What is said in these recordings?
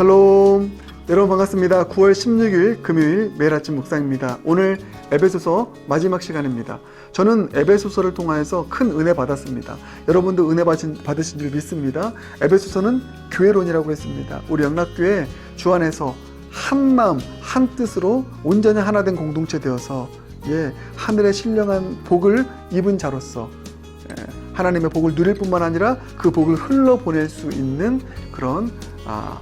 샬롬. 여러분 반갑습니다. 9월 16일 금요일 매일 아침 묵상입니다. 오늘 에베소서 마지막 시간입니다. 저는 에베소서를 통하여서 큰 은혜 받았습니다. 여러분도 은혜 받으신 줄 믿습니다. 에베소서는 교회론이라고 했습니다. 우리 영락교회 주 안에서 한 마음 한 뜻으로 온전히 하나 된 공동체 되어서 하늘의 신령한 복을 입은 자로서 하나님의 복을 누릴 뿐만 아니라 그 복을 흘러보낼 수 있는 그런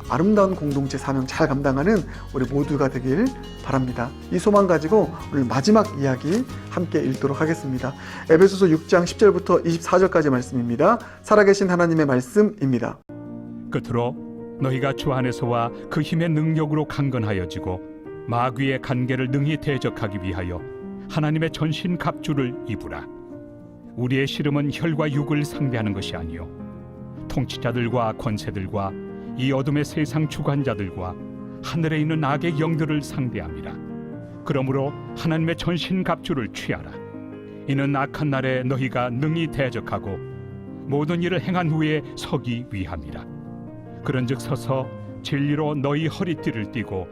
아름다운 공동체 사명 잘 감당하는 우리 모두가 되길 바랍니다. 이 소망 가지고 오늘 마지막 이야기 함께 읽도록 하겠습니다. 에베소서 6장 10절부터 24절까지 말씀입니다. 살아계신 하나님의 말씀입니다. 끝으로 너희가 주 안에서와 그 힘의 능력으로 강건하여지고 마귀의 간계를 능히 대적하기 위하여 하나님의 전신 갑주를 입으라. 우리의 씨름은 혈과 육을 상대하는 것이 아니요 통치자들과 권세들과 이 어둠의 세상 주관자들과 하늘에 있는 악의 영들을 상대함이라. 그러므로 하나님의 전신 갑주를 취하라. 이는 악한 날에 너희가 능히 대적하고 모든 일을 행한 후에 서기 위함이라. 그런즉 서서 진리로 너희 허리띠를 띠고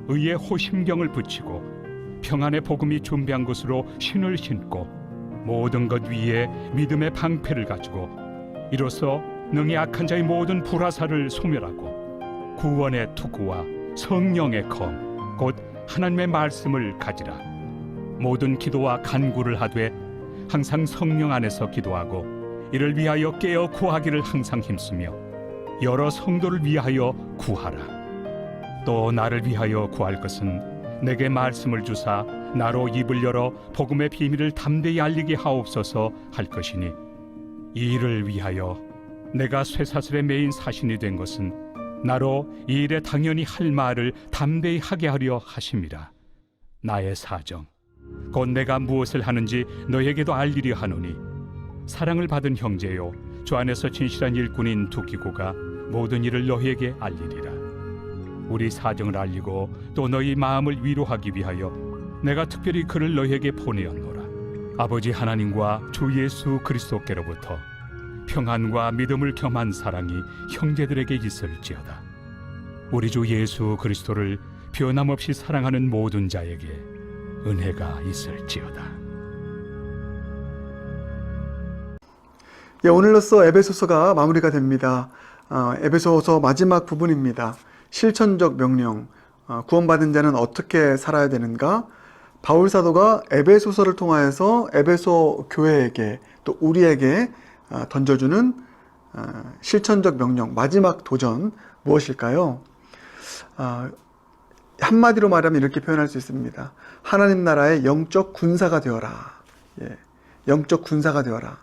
의의 호심경을 붙이고 평안의 복음이 준비한 것으로 신을 신고 모든 것 위에 믿음의 방패를 가지고 이로써 능히 악한 자의 모든 불화살을 소멸하고 구원의 투구와 성령의 검 곧 하나님의 말씀을 가지라. 모든 기도와 간구를 하되 항상 성령 안에서 기도하고 이를 위하여 깨어 구하기를 항상 힘쓰며 여러 성도를 위하여 구하라. 또 나를 위하여 구할 것은 내게 말씀을 주사 나로 입을 열어 복음의 비밀을 담대히 알리게 하옵소서 할 것이니 이 일을 위하여 내가 쇠사슬에 매인 사신이 된 것은 나로 이 일에 당연히 할 말을 담대히 하게 하려 하심이라. 나의 사정 곧 내가 무엇을 하는지 너에게도 알리려 하노니 사랑을 받은 형제요 주 안에서 진실한 일꾼인 두기고가 모든 일을 너희에게 알리리라. 우리 사정을 알리고 또 너희 마음을 위로하기 위하여 내가 특별히 그를 너희에게 보내었노라. 아버지 하나님과 주 예수 그리스도께로부터 평안과 믿음을 겸한 사랑이 형제들에게 있을지어다. 우리 주 예수 그리스도를 변함없이 사랑하는 모든 자에게 은혜가 있을지어다. 오늘로써 에베소서가 마무리가 됩니다. 에베소서 마지막 부분입니다. 실천적 명령, 구원받은 자는 어떻게 살아야 되는가? 바울 사도가 에베소서를 통하여서 에베소 교회에게 또 우리에게 던져주는 실천적 명령, 마지막 도전 무엇일까요? 한마디로 말하면 이렇게 표현할 수 있습니다. 하나님 나라의 영적 군사가 되어라. 영적 군사가 되어라.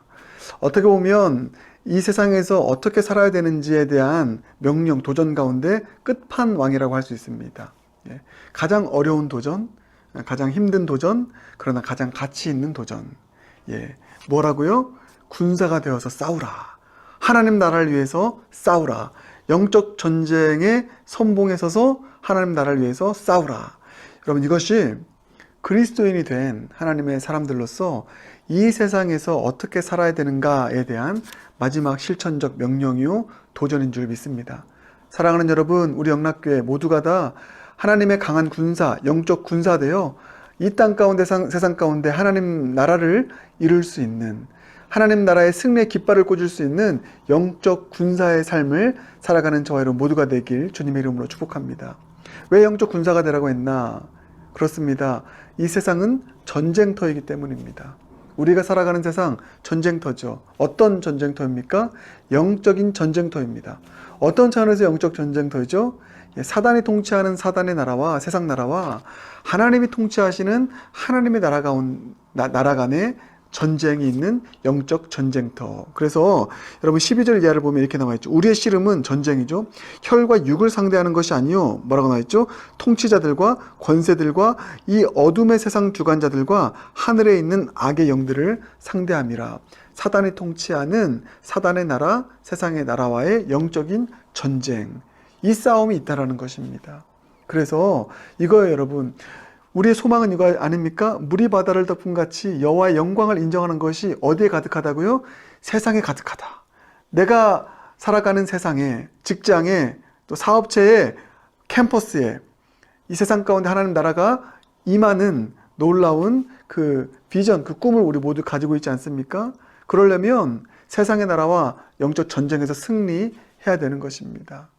어떻게 보면 이 세상에서 어떻게 살아야 되는지에 대한 명령, 도전 가운데 끝판왕이라고 할 수 있습니다. 가장 어려운 도전, 가장 힘든 도전, 그러나 가장 가치 있는 도전. 뭐라고요? 군사가 되어서 싸우라. 하나님 나라를 위해서 싸우라. 영적 전쟁의 선봉에 서서 하나님 나라를 위해서 싸우라. 여러분, 이것이 그리스도인이 된 하나님의 사람들로서 이 세상에서 어떻게 살아야 되는가에 대한 마지막 실천적 명령이요 도전인 줄 믿습니다. 사랑하는 여러분, 우리 영락교회 모두가 다 하나님의 강한 군사, 영적 군사 되어 이 땅 가운데 세상 가운데 하나님 나라를 이룰 수 있는, 하나님 나라의 승리의 깃발을 꽂을 수 있는 영적 군사의 삶을 살아가는 저와 여러분 모두가 되길 주님의 이름으로 축복합니다. 왜 영적 군사가 되라고 했나? 그렇습니다. 이 세상은 전쟁터이기 때문입니다. 우리가 살아가는 세상 전쟁터죠. 어떤 전쟁터입니까? 영적인 전쟁터입니다. 어떤 차원에서 영적 전쟁터이죠? 사단이 통치하는 사단의 나라와 세상 나라와 하나님이 통치하시는 하나님의 나라 간의 전쟁이 있는 영적 전쟁터. 그래서 여러분 12절 이하를 보면 이렇게 나와 있죠. 우리의 씨름은 전쟁이죠. 혈과 육을 상대하는 것이 아니요. 뭐라고 나와 있죠? 통치자들과 권세들과 이 어둠의 세상 주관자들과 하늘에 있는 악의 영들을 상대함이라. 사단이 통치하는 사단의 나라, 세상의 나라와의 영적인 전쟁. 이 싸움이 있다라는 것입니다. 그래서 이거예요, 여러분. 우리의 소망은 이거 아닙니까? 물이 바다를 덮은 같이 여호와의 영광을 인정하는 것이 어디에 가득하다고요? 세상에 가득하다. 내가 살아가는 세상에, 직장에, 또 사업체에, 캠퍼스에 이 세상 가운데 하나님 나라가 임하는 놀라운 그 비전, 그 꿈을 우리 모두 가지고 있지 않습니까? 그러려면 세상의 나라와 영적 전쟁에서 승리해야 되는 것입니다.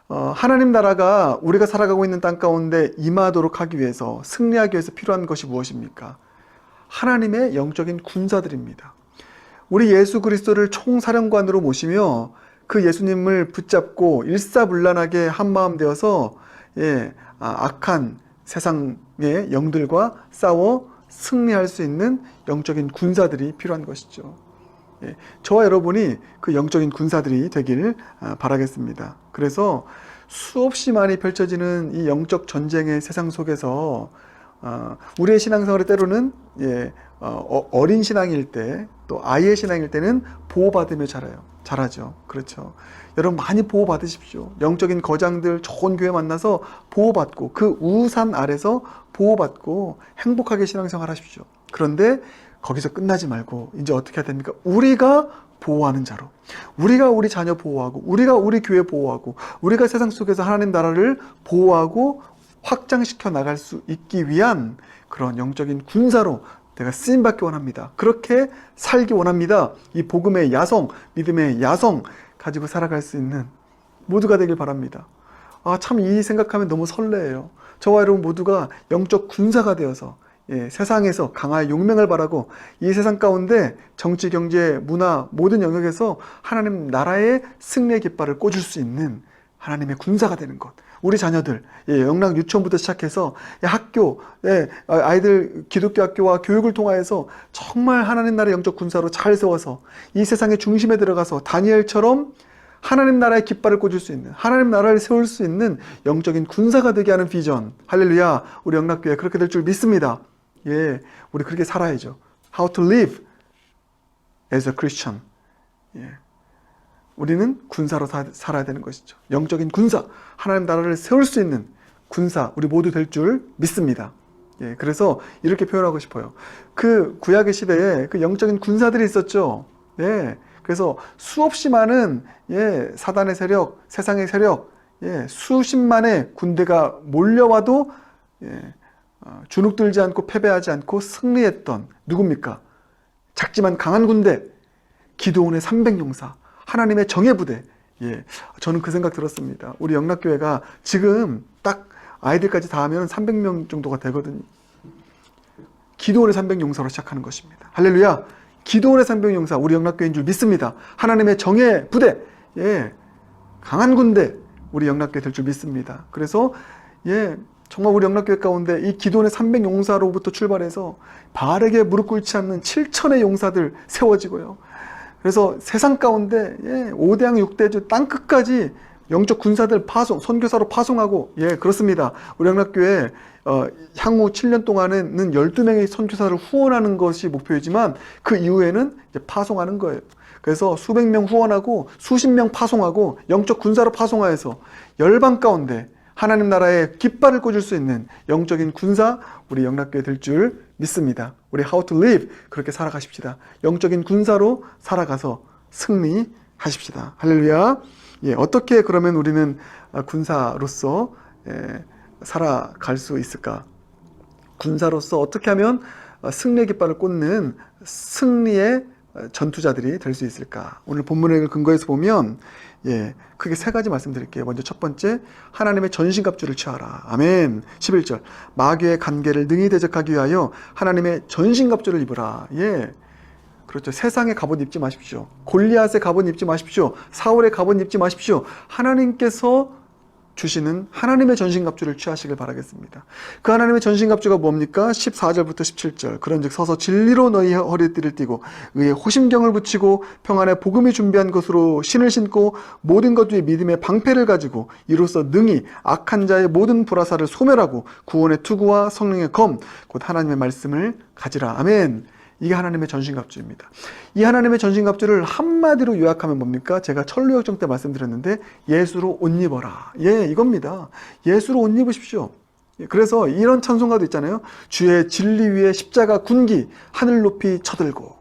하나님 나라가 우리가 살아가고 있는 땅 가운데 임하도록 하기 위해서, 승리하기 위해서 필요한 것이 무엇입니까? 하나님의 영적인 군사들입니다. 우리 예수 그리스도를 총사령관으로 모시며 그 예수님을 붙잡고 일사불란하게 한마음 되어서 악한 세상의 영들과 싸워 승리할 수 있는 영적인 군사들이 필요한 것이죠. 저와 여러분이 그 영적인 군사들이 되길 바라겠습니다. 그래서 수없이 많이 펼쳐지는 이 영적 전쟁의 세상 속에서 우리의 신앙생활에 때로는 어린 신앙일 때, 또 아이의 신앙일 때는 보호받으며 자라죠. 그렇죠. 여러분 많이 보호받으십시오. 영적인 거장들, 좋은 교회 만나서 보호받고, 그 우산 아래서 보호받고 행복하게 신앙생활 하십시오. 그런데 거기서 끝나지 말고 이제 어떻게 해야 됩니까? 우리가 보호하는 자로, 우리가 우리 자녀 보호하고, 우리가 우리 교회 보호하고, 우리가 세상 속에서 하나님 나라를 보호하고 확장시켜 나갈 수 있기 위한 그런 영적인 군사로 내가 쓰임받기 원합니다. 그렇게 살기 원합니다. 이 복음의 야성, 믿음의 야성 가지고 살아갈 수 있는 모두가 되길 바랍니다. 참 이 생각하면 너무 설레요. 저와 여러분 모두가 영적 군사가 되어서 세상에서 강할 용맹을 바라고, 이 세상 가운데 정치, 경제, 문화 모든 영역에서 하나님 나라의 승리의 깃발을 꽂을 수 있는 하나님의 군사가 되는 것. 우리 자녀들, 영락 유치원부터 시작해서 학교, 아이들 기독교 학교와 교육을 통하여서 정말 하나님 나라의 영적 군사로 잘 세워서 이 세상의 중심에 들어가서 다니엘처럼 하나님 나라의 깃발을 꽂을 수 있는, 하나님 나라를 세울 수 있는 영적인 군사가 되게 하는 비전. 할렐루야. 우리 영락교회 그렇게 될 줄 믿습니다. 우리 그렇게 살아야죠. How to live as a Christian. 우리는 군사로 살아야 되는 것이죠. 영적인 군사, 하나님 나라를 세울 수 있는 군사, 우리 모두 될 줄 믿습니다. 그래서 이렇게 표현하고 싶어요. 그 구약의 시대에 그 영적인 군사들이 있었죠. 그래서 수없이 많은 사단의 세력, 세상의 세력, 수십만의 군대가 몰려와도 주눅들지 않고 패배하지 않고 승리했던 누굽니까? 작지만 강한 군대, 기드온의 300용사, 하나님의 정예부대. 저는 그 생각 들었습니다. 우리 영락교회가 지금 딱 아이들까지 다 하면 300명 정도가 되거든요. 기드온의 300용사로 시작하는 것입니다. 할렐루야. 기드온의 300용사, 우리 영락교회인 줄 믿습니다. 하나님의 정예부대, 강한 군대, 우리 영락교회 될 줄 믿습니다. 그래서 정말 우리 영락교회 가운데 이 기드온의 300용사로부터 출발해서 바르게 무릎 꿇지 않는 7천의 용사들 세워지고요. 그래서 세상 가운데 5대양 6대주 땅끝까지 영적 군사들 선교사로 파송하고, 그렇습니다. 우리 영락교회 향후 7년 동안에는 12명의 선교사를 후원하는 것이 목표이지만 그 이후에는 이제 파송하는 거예요. 그래서 수백 명 후원하고 수십 명 파송하고 영적 군사로 파송하여서 열방 가운데 하나님 나라의 깃발을 꽂을 수 있는 영적인 군사, 우리 영락교회 될 줄 믿습니다. 우리 How to live, 그렇게 살아가십시다. 영적인 군사로 살아가서 승리하십시다. 할렐루야. 어떻게 그러면 우리는 군사로서 살아갈 수 있을까? 군사로서 어떻게 하면 승리의 깃발을 꽂는 승리의 전투자들이 될 수 있을까? 오늘 본문의 근거에서 보면 크게 세 가지 말씀드릴게요. 먼저 첫 번째, 하나님의 전신갑주를 취하라. 아멘. 11절, 마귀의 간계를 능히 대적하기 위하여 하나님의 전신갑주를 입으라. 그렇죠. 세상의 갑옷 입지 마십시오. 골리앗의 갑옷 입지 마십시오. 사울의 갑옷 입지 마십시오. 하나님께서 주시는 하나님의 전신갑주를 취하시길 바라겠습니다. 그 하나님의 전신갑주가 뭡니까? 14절부터 17절. 그런즉 서서 진리로 너희 허리띠를 띠고 의의 호심경을 붙이고 평안의 복음이 준비한 것으로 신을 신고 모든 것 위에 믿음의 방패를 가지고 이로써 능히 악한 자의 모든 불화살을 소멸하고 구원의 투구와 성령의 검 곧 하나님의 말씀을 가지라. 아멘. 이게 하나님의 전신갑주입니다. 이 하나님의 전신갑주를 한마디로 요약하면 뭡니까? 제가 천루역정 때 말씀드렸는데 예수로 옷 입어라. 이겁니다. 예수로 옷 입으십시오. 그래서 이런 찬송가도 있잖아요. 주의 진리 위에 십자가 군기 하늘 높이 쳐들고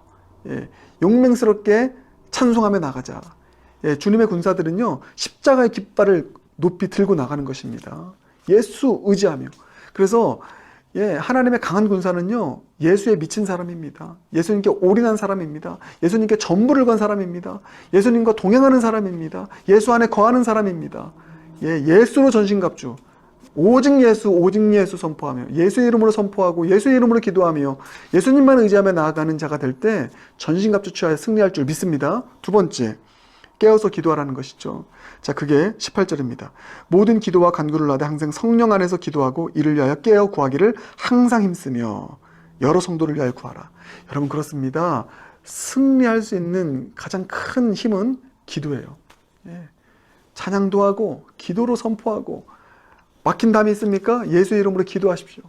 용맹스럽게 찬송하며 나가자. 주님의 군사들은요, 십자가의 깃발을 높이 들고 나가는 것입니다. 예수 의지하며. 그래서 하나님의 강한 군사는요, 예수에 미친 사람입니다. 예수님께 올인한 사람입니다. 예수님께 전부를 건 사람입니다. 예수님과 동행하는 사람입니다. 예수 안에 거하는 사람입니다. 예수로 전신갑주. 오직 예수 선포하며 예수의 이름으로 선포하고 예수의 이름으로 기도하며 예수님만 의지하며 나아가는 자가 될 때 전신갑주 취하여 승리할 줄 믿습니다. 두 번째, 깨어서 기도하라는 것이죠. 자, 그게 18절입니다. 모든 기도와 간구를 하되 항상 성령 안에서 기도하고 이를 위하여 깨어 구하기를 항상 힘쓰며 여러 성도를 위하여 구하라. 여러분, 그렇습니다. 승리할 수 있는 가장 큰 힘은 기도예요. 찬양도 하고 기도로 선포하고. 막힌 담이 있습니까? 예수의 이름으로 기도하십시오.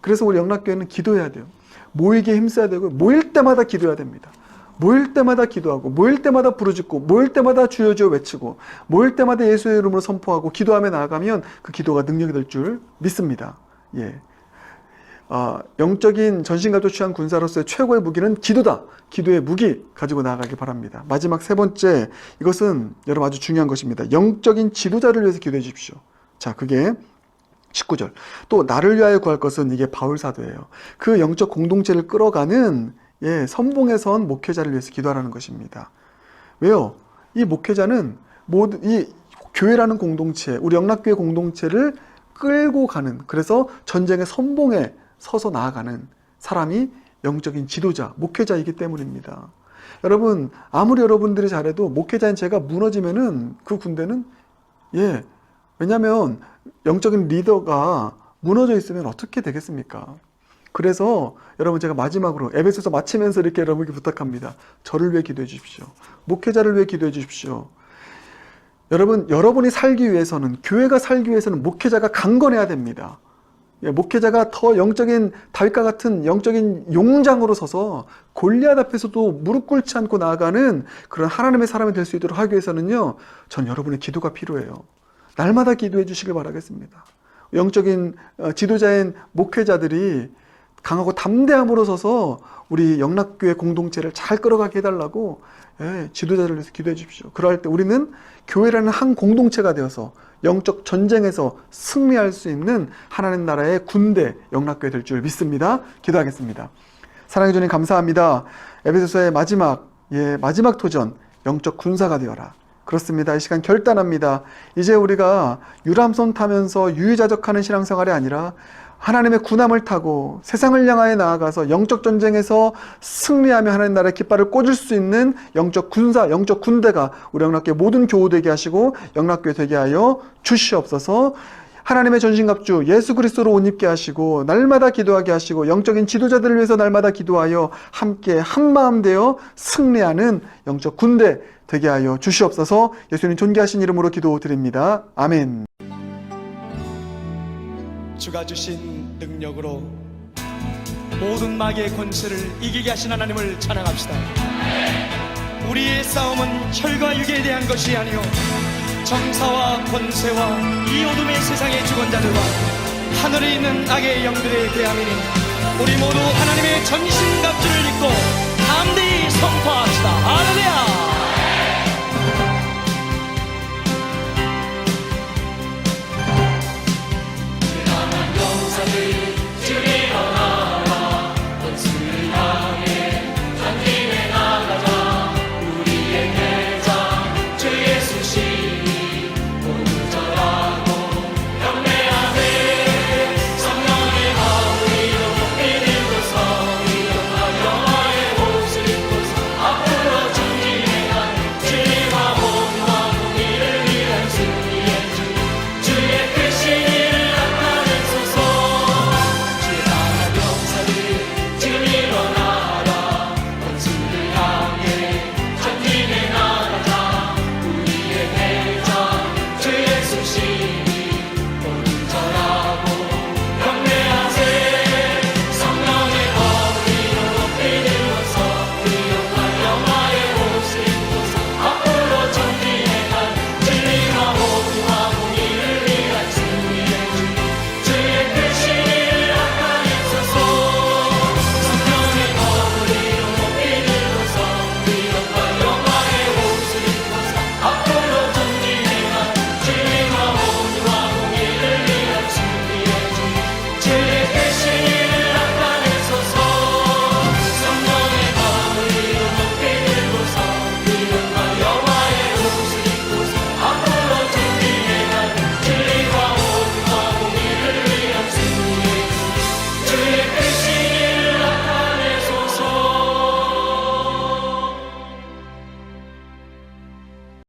그래서 우리 영락교회는 기도해야 돼요. 모이기에 힘써야 되고 모일 때마다 기도해야 됩니다. 모일 때마다 기도하고 모일 때마다 부르짖고 모일 때마다 주여 주여 외치고 모일 때마다 예수의 이름으로 선포하고 기도하며 나아가면 그 기도가 능력이 될 줄 믿습니다. 영적인 전신갑주 취한 군사로서의 최고의 무기는 기도다. 기도의 무기 가지고 나아가기 바랍니다. 마지막 세 번째, 이것은 여러분 아주 중요한 것입니다. 영적인 지도자를 위해서 기도해 주십시오. 자, 그게 19절. 또 나를 위하여 구할 것은 이게 바울 사도예요. 그 영적 공동체를 끌어가는 선봉에 선 목회자를 위해서 기도하라는 것입니다. 왜요? 이 목회자는 이 교회라는 공동체, 우리 영락교회 공동체를 끌고 가는, 그래서 전쟁의 선봉에 서서 나아가는 사람이 영적인 지도자, 목회자이기 때문입니다. 여러분, 아무리 여러분들이 잘해도 목회자인 제가 무너지면은 그 군대는 왜냐하면 영적인 리더가 무너져 있으면 어떻게 되겠습니까? 그래서 여러분, 제가 마지막으로 에베소서 마치면서 이렇게 여러분께 부탁합니다. 저를 위해 기도해 주십시오. 목회자를 위해 기도해 주십시오. 여러분, 여러분이 살기 위해서는, 교회가 살기 위해서는 목회자가 강건해야 됩니다. 목회자가 더 영적인 다윗과 같은 영적인 용장으로 서서 골리앗 앞에서도 무릎 꿇지 않고 나아가는 그런 하나님의 사람이 될 수 있도록 하기 위해서는요, 전 여러분의 기도가 필요해요. 날마다 기도해 주시길 바라겠습니다. 영적인 지도자인 목회자들이 강하고 담대함으로 서서 우리 영락교회 공동체를 잘 끌어가게 해달라고 지도자를 위해서 기도해 주십시오. 그럴 때 우리는 교회라는 한 공동체가 되어서 영적 전쟁에서 승리할 수 있는 하나님 나라의 군대 영락교회 될 줄 믿습니다. 기도하겠습니다. 사랑해 주님 감사합니다. 에베소서의 마지막 도전, 영적 군사가 되어라. 그렇습니다. 이 시간 결단합니다. 이제 우리가 유람선 타면서 유유자적하는 신앙생활이 아니라 하나님의 군함을 타고 세상을 향하여 나아가서 영적 전쟁에서 승리하며 하나님 나라의 깃발을 꽂을 수 있는 영적 군사, 영적 군대가 우리 영락교회 모든 교우 되게 하시고 영락교회 되게 하여 주시옵소서. 하나님의 전신갑주 예수 그리스도로 옷 입게 하시고 날마다 기도하게 하시고 영적인 지도자들을 위해서 날마다 기도하여 함께 한마음 되어 승리하는 영적 군대 되게 하여 주시옵소서. 예수님 존귀하신 이름으로 기도드립니다. 아멘. 주가 주신 능력으로 모든 마귀의 권세를 이기게 하신 하나님을 찬양합시다. 우리의 싸움은 혈과 육에 대한 것이 아니요 정사와 권세와 이 어둠의 세상의 주권자들과 하늘에 있는 악의 영들에 대함이니 우리 모두 하나님의 전신갑주를 입고 담대히 선포합시다. 할렐루야. 영사들